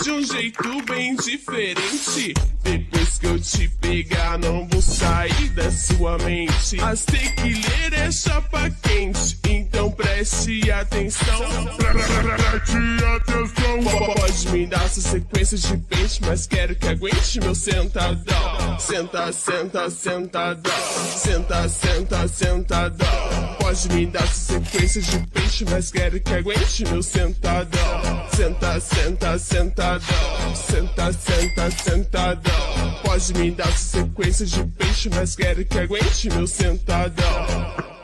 de um jeito bem diferente. Depois que eu te pegar, não vou sair da sua mente. As tequileira é chapa quente, então preste atenção. Preste atenção. Pode me dar essa sequência de pente, mas quero que aguente meu sentadão. Senta, senta, sentadão. Senta, senta, sentadão. Pode me dar essa sequência de pente, mas quero que aguente meu sentadão. Senta, senta, sentadão. Senta, senta, sentadão. Pode me dar essa sequência de peixe, mas quero que aguente meu sentadão.